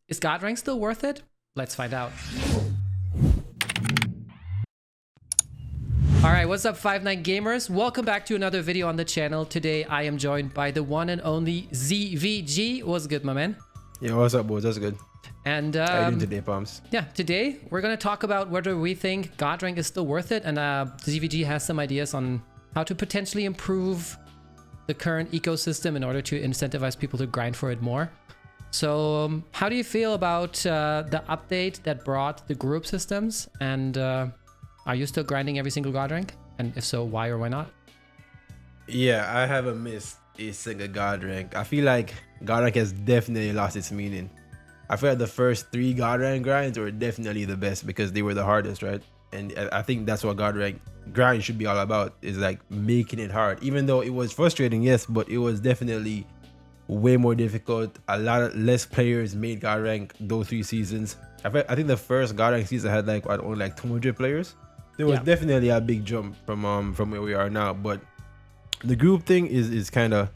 Is God rank still worth it? Let's find out. Alright, what's up 5-9 gamers? Welcome back to another video on the channel. Today I am joined by the one and only ZVG. What's good, my man? Yeah, what's up, boys? That's good. And How you doing today, Palms? yeah, today we're gonna talk about whether we think God rank is still worth it, and ZVG has some ideas on how to potentially improve the current ecosystem in order to incentivize people to grind for it more. So how do you feel about the update that brought the group systems, and are you still grinding every single God rank? And if so, why or why not? Yeah, I haven't missed a single God rank. I feel like God rank has definitely lost its meaning. I feel like the first 3 God rank grinds were definitely the best because they were the hardest, right? And I think that's what God rank grind should be all about, is like making it hard. Even though it was frustrating, yes, but it was definitely way more difficult. A lot less players made God rank those 3 seasons. I think the first God rank season had like only like 200 players. There was definitely a big jump from where we are now, but the group thing is kind of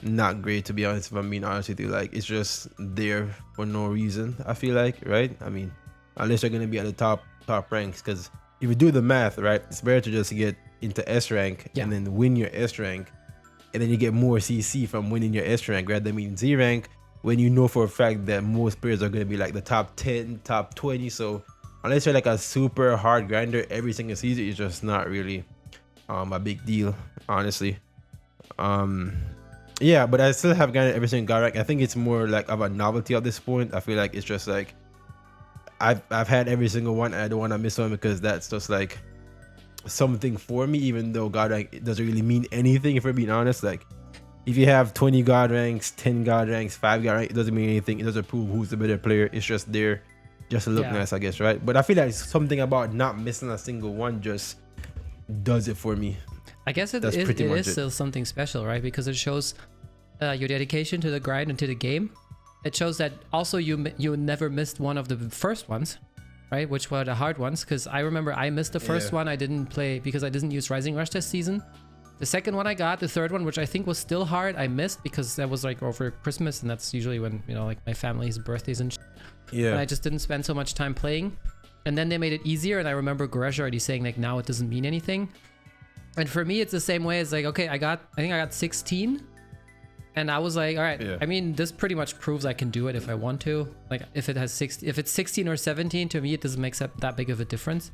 not great, to be honest. If I'm being honest with you, like it's just there for no reason. I feel like, right? I mean, unless you're gonna be at the top ranks, because if you do the math, right, it's better to just get into S rank and then win your S rank, and then you get more CC from winning your S rank, rather than being Z rank when you know for a fact that most players are gonna be like the top 10, top 20. So unless you're like a super hard grinder every single season, it's just not really a big deal, honestly. Yeah, but I still have grinded every single God rank. I think it's more like of a novelty at this point. I feel like it's just like I've had every single one, and I don't want to miss one because that's just like something for me, even though God rank, it doesn't really mean anything, if we're being honest. Like if you have 20 God ranks, 10 God ranks, 5 God ranks, it doesn't mean anything. It doesn't prove who's the better player. It's just there just to look nice, I guess, right? But I feel like something about not missing a single one just does it for me. I guess it is still something special, right? Because it shows your dedication to the grind and to the game. It shows that also you never missed one of the first ones, right? Which were the hard ones. Because I remember I missed the first one. I didn't play because I didn't use Rising Rush this season. The second one I got, the third one, which I think was still hard, I missed because that was like over Christmas, and that's usually when, you know, like my family's birthdays and shit. Yeah. And I just didn't spend so much time playing. And then they made it easier, and I remember Goresh already saying like now it doesn't mean anything. And for me, it's the same way. It's like, okay, I think I got 16, and I was like, all right. I mean, this pretty much proves I can do it if I want to. Like, if it's 16 or 17, to me, it doesn't make that big of a difference.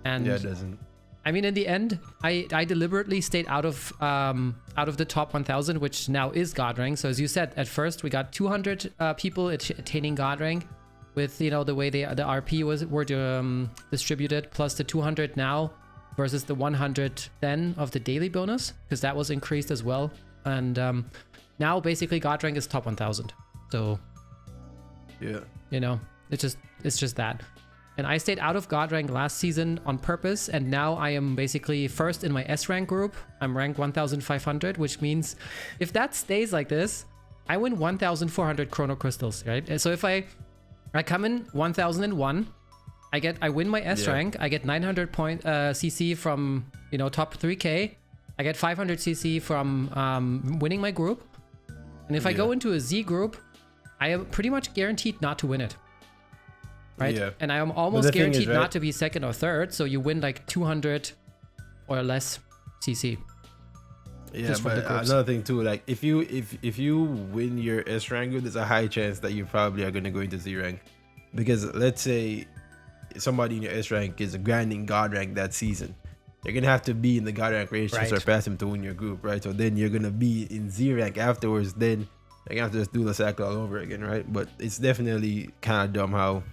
And it doesn't. I mean, in the end, I deliberately stayed out of the top 1,000, which now is God rank. So as you said, at first we got 200 people attaining God rank, with, you know, the way the RP were distributed, plus the 200 now versus the 100 then of the daily bonus, because that was increased as well. And now basically God rank is top 1,000. So yeah, you know, it's just that. And I stayed out of God rank last season on purpose, and now I am basically first in my S rank group. I'm ranked 1,500, which means if that stays like this, I win 1,400 chrono crystals, right? And so if I come in 1,001, I win my S rank. I get 900 point CC from, you know, top 3K. I get 500 CC from winning my group. And if I go into a Z group, I am pretty much guaranteed not to win it. Right? Yeah. And I am almost guaranteed not to be second or third. So you win like 200 or less CC. Yeah, but another thing too, like if you win your S rank, there's a high chance that you probably are going to go into Z rank, because let's say somebody in your S rank is grinding God rank that season, you're gonna have to be in the God rank range to surpass him to win your group, right? So then you're gonna be in Z rank afterwards. Then you're gonna have to just do the cycle all over again, right? But it's definitely kind of dumb how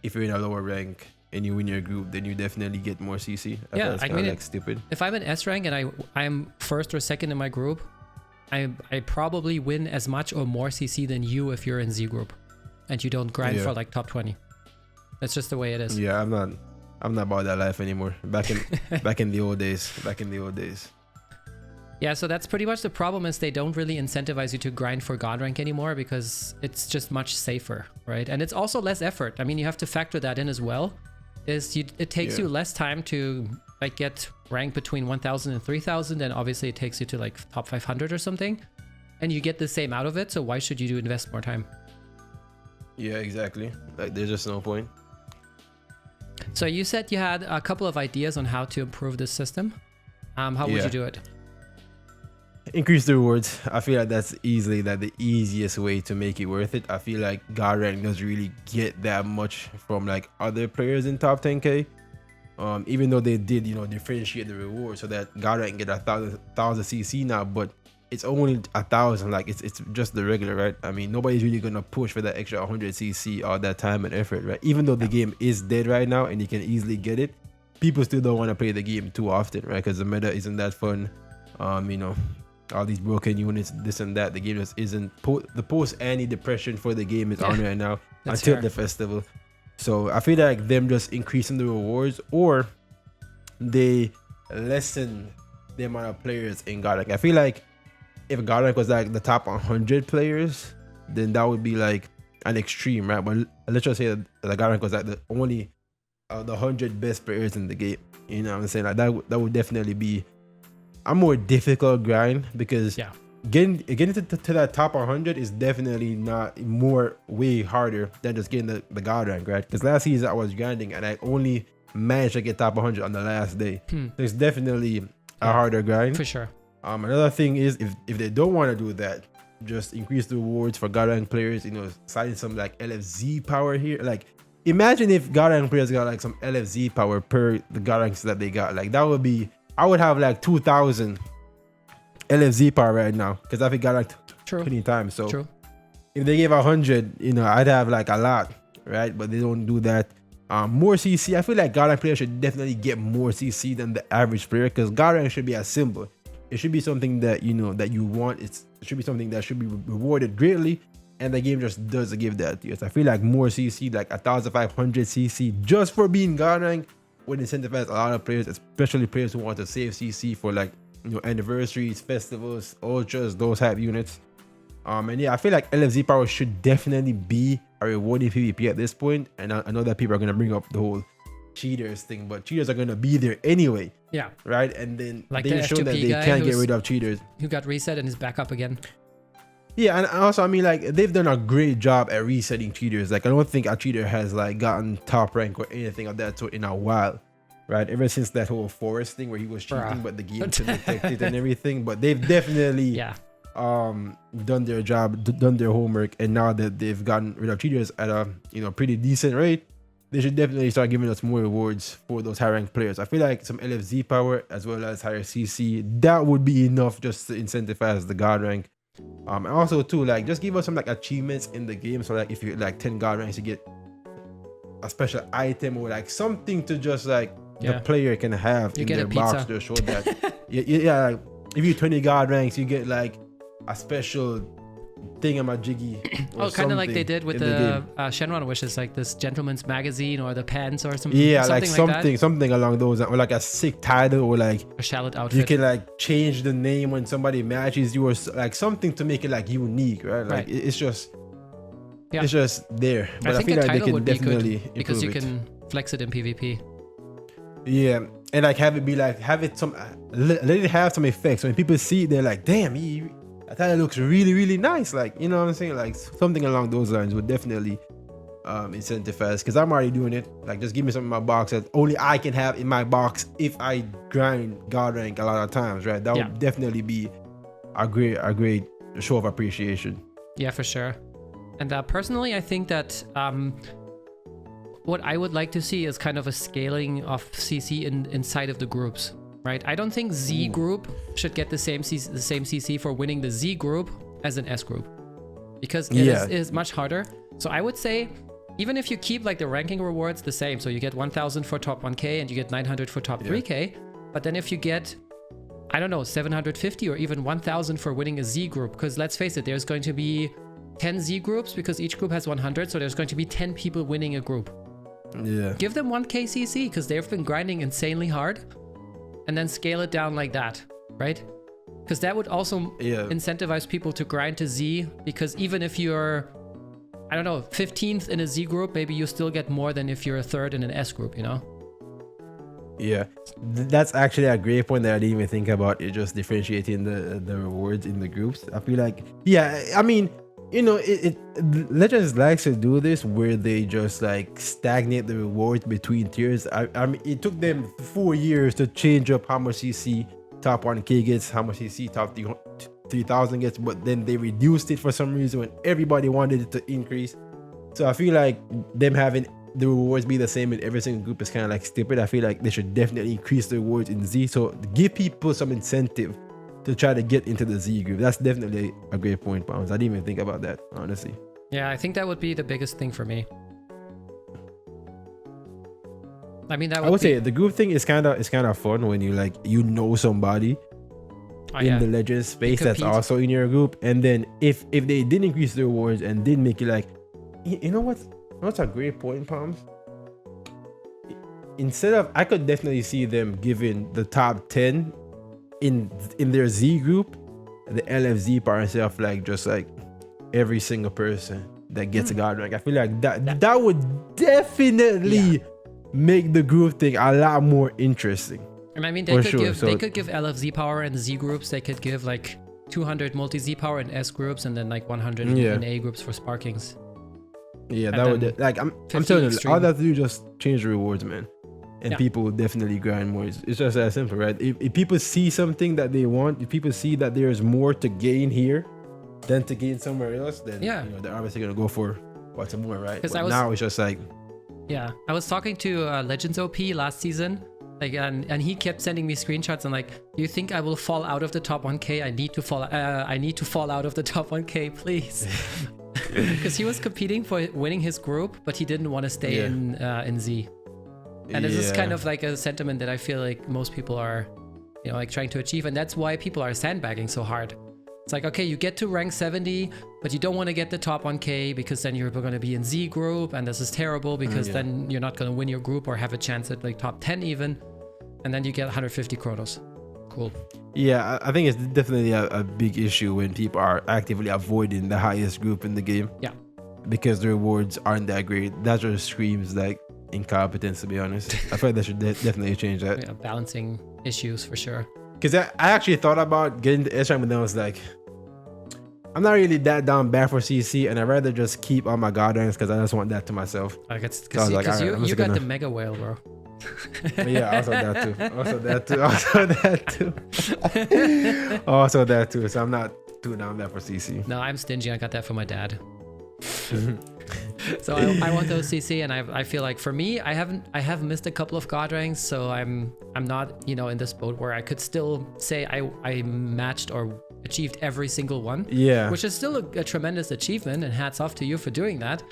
if you're in a lower rank and you win your group, then you definitely get more CC. I mean, like stupid. If I'm in S rank and I'm first or second in my group, I probably win as much or more CC than you if you're in Z group, and you don't grind for like top 20. That's just the way it is. Yeah, I'm not about that life anymore. Back in the old days. Yeah, so that's pretty much the problem, is they don't really incentivize you to grind for God rank anymore, because it's just much safer, right? And it's also less effort. I mean, you have to factor that in as well. It takes you less time to like get rank between 1,000 and 3,000, and obviously it takes you to like top 500 or something, and you get the same out of it. So why should you invest more time? Yeah, exactly. Like there's just no point. So you said you had a couple of ideas on how to improve this system. How would you do it? Increase the rewards. I feel like that's easily the easiest way to make it worth it. I feel like God rank doesn't really get that much from like other players in top 10k. Even though they did, differentiate the reward so that God rank get 1,000 CC now, but it's only 1,000. Like it's just the regular, right? I mean, nobody's really gonna push for that extra 100 CC all that time and effort, right? Even though the game is dead right now and you can easily get it, people still don't want to play the game too often, right? Because the meta isn't that fun. All these broken units, this and that. The game just isn't the post any depression for the game is on right now until the festival. So I feel like them just increasing the rewards, or they lessen the amount of players in Godlike. I feel like if Godlike was like the top 100 players, then that would be like an extreme, right? But let's just say that Godlike was like the only the 100 best players in the game. You know what I'm saying? Like that would definitely be a more difficult grind, because getting to that top 100 is definitely not way harder than just getting the God rank, right? Because last season I was grinding and I only managed to get top 100 on the last day. So it's definitely a harder grind for sure. Another thing is if they don't want to do that, just increase the rewards for God rank players. Citing some like LFZ power here. Like imagine if God rank players got like some LFZ power per the God ranks that they got. Like that would be, I would have like 2,000 LFZ power right now, because I think got like 20 times. So if they gave 100, I'd have like a lot, right? But they don't do that. More CC. I feel like God rank players should definitely get more CC than the average player, because God rank should be a symbol. It should be something that that you want. It should be something that should be rewarded greatly, and the game just doesn't give that to you. So I feel like more CC, like 1,500 CC just for being God rank, would incentivize a lot of players, especially players who want to save CC for like anniversaries, festivals, ultras, those type units. And yeah, I feel like LFZ power should definitely be a rewarding PvP at this point. And I know that people are gonna bring up the whole cheaters thing, but cheaters are gonna be there anyway. Yeah. Right. And then like they've shown that they can't get rid of cheaters. Who got reset and is back up again. Yeah, and also I mean, like, they've done a great job at resetting cheaters. Like I don't think a cheater has like gotten top rank or anything of that sort in a while, right? Ever since that whole Forest thing where he was cheating, but the game couldn't detect it and everything. But they've definitely done their job, done their homework, and now that they've gotten rid of cheaters at a pretty decent rate, they should definitely start giving us more rewards for those high ranked players. I feel like some LFZ power as well as higher CC, that would be enough just to incentivize the God rank. And also too, like, just give us some like achievements in the game, so like if you get like 10 God ranks, you get a special item or like something to just like the player can have in their box to show that like, if you 20 God ranks, you get like a special thingamajiggy. Kind of like they did with the Shenron wishes, like this gentleman's magazine or the pants or something. Something along those, or like a sick title, or like a shallot outfit. You can like change the name when somebody matches you, or like something to make it like unique, right? Like it's just there. But I feel like they can definitely improve because you can flex it in PvP. Yeah, and like let it have some effects. So when people see it, they're like, damn, I thought it looks really, really nice. Like, you know what I'm saying? Like something along those lines would definitely incentivize, because I'm already doing it. Like, just give me something in my box that only I can have in my box if I grind God rank a lot of times, right? That would definitely be a great show of appreciation. Yeah, for sure. And personally, I think that what I would like to see is kind of a scaling of CC inside of the groups. Right, I don't think Z group should get the same CC for winning the Z group as an S group, because it is much harder. So I would say, even if you keep like the ranking rewards the same, so you get 1,000 for top 1K and you get 900 for top 3K, but then if you get, I don't know, 750 or even 1,000 for winning a Z group, because let's face it, there's going to be 10 Z groups because each group has 100, so there's going to be 10 people winning a group. Yeah. Give them 1K CC because they've been grinding insanely hard. And then scale it down like that, right? Because that would also incentivize people to grind to Z, because even if you're, I don't know, 15th in a Z group, maybe you still get more than if you're a third in an S group, Yeah, that's actually a great point that I didn't even think about. It just differentiating the rewards in the groups. I feel like, I mean, you know, Legends likes to do this where they just like stagnate the rewards between tiers. I mean, it took them 4 years to change up how much CC top 1K gets, how much CC top 3,000 gets, but then they reduced it for some reason when everybody wanted it to increase. So I feel like them having the rewards be the same in every single group is kind of like stupid. I feel like they should definitely increase the rewards in Z, so give people some incentive to try to get into the Z group. That's definitely a great point, Pounds. I didn't even think about that, honestly. Yeah, I think that would be the biggest thing for me. I mean, I would say the group thing is kind of fun when you like somebody in the Legends space that's also in your group, and then if they didn't increase the rewards and didn't make it like, you know what's a great point, Palms? Instead of, I could definitely see them giving the top 10 in their Z group, the LFZ part instead of like just like every single person that gets a god rank. I feel like that would definitely make the group thing a lot more interesting. And I mean, they could give LFZ power in Z groups. They could give like 200 multi Z power in S groups, and then like 100 in A groups for Sparkings. Yeah, and that would like I'm telling you, all they have to do is just change the rewards, man. And people will definitely grind more. It's just that simple, right? If people see something that they want, if people see that there's more to gain here than to gain somewhere else, then you know, they're obviously gonna go for what's more, right? But now it's just like, I was talking to Legends OP last season, like, and he kept sending me screenshots and like, do you think I will fall out of the top 1K? I need to fall out of the top 1K, please. Because he was competing for winning his group, but he didn't want to stay in Z. And this is kind of like a sentiment that I feel like most people are, you know, like trying to achieve. And that's why people are sandbagging so hard. It's like, okay, you get to rank 70, but you don't want to get the top 1K because then you're going to be in Z group. And this is terrible because then you're not going to win your group or have a chance at like top 10 even. And then you get 150 Chronos. Cool. Yeah, I think it's definitely a big issue when people are actively avoiding the highest group in the game. Yeah. Because the rewards aren't that great. That just screams like incompetence, to be honest. I feel like they should definitely change that. Yeah, balancing issues for sure. Because I actually thought about getting the S rank, but then I was like, I'm not really that down bad for CC, and I'd rather just keep all my god ranks because I just want that to myself. Because you got the Mega Whale, bro. Yeah, also that too. So I'm not too down bad for CC. No, I'm stingy. I got that from my dad. So I want those CC, and I feel like for me, I have missed a couple of god ranks, so I'm not, you know, in this boat where I could still say I matched or achieved every single one. Yeah, which is still a tremendous achievement, and hats off to you for doing that.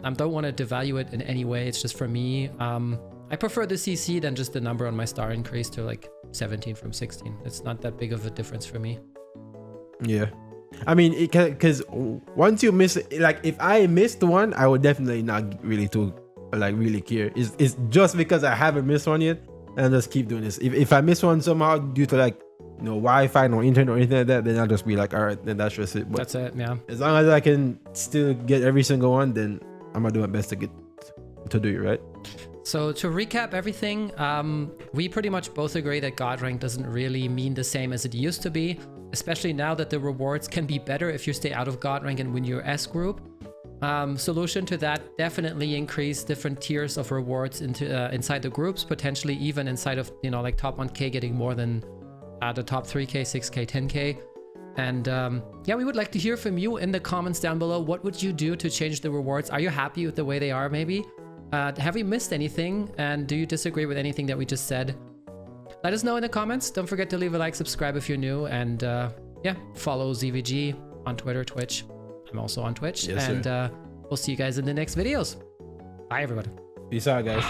I don't want to devalue it in any way. It's just for me. I prefer the CC than just the number on my star increase to like 17 from 16. It's not that big of a difference for me. Yeah. I mean, it can, because once you miss, like if I missed one, I would definitely not really really care. It's just because I haven't missed one yet, and I'll just keep doing this. If I miss one somehow due to like, you know, Wi-Fi, no internet or anything like that, then I'll just be like, all right, then that's just it. But that's it, yeah. As long as I can still get every single one, then I'm gonna do my best to do it, right? So to recap everything, we pretty much both agree that God rank doesn't really mean the same as it used to be, especially now that the rewards can be better if you stay out of God rank and win your S group. Solution to that, definitely increase different tiers of rewards inside the groups, potentially even inside of, you know, like top 1K getting more than the top 3K, 6K, 10K. And yeah, we would like to hear from you in the comments down below. What would you do to change the rewards? Are you happy with the way they are, maybe? Have we missed anything? And do you disagree with anything that we just said? Let us know in the comments. Don't forget to leave a like, subscribe if you're new, and yeah, follow ZVG on Twitter, Twitch. I'm also on Twitch. Yes, and we'll see you guys in the next videos. Bye, everybody. Peace out, guys.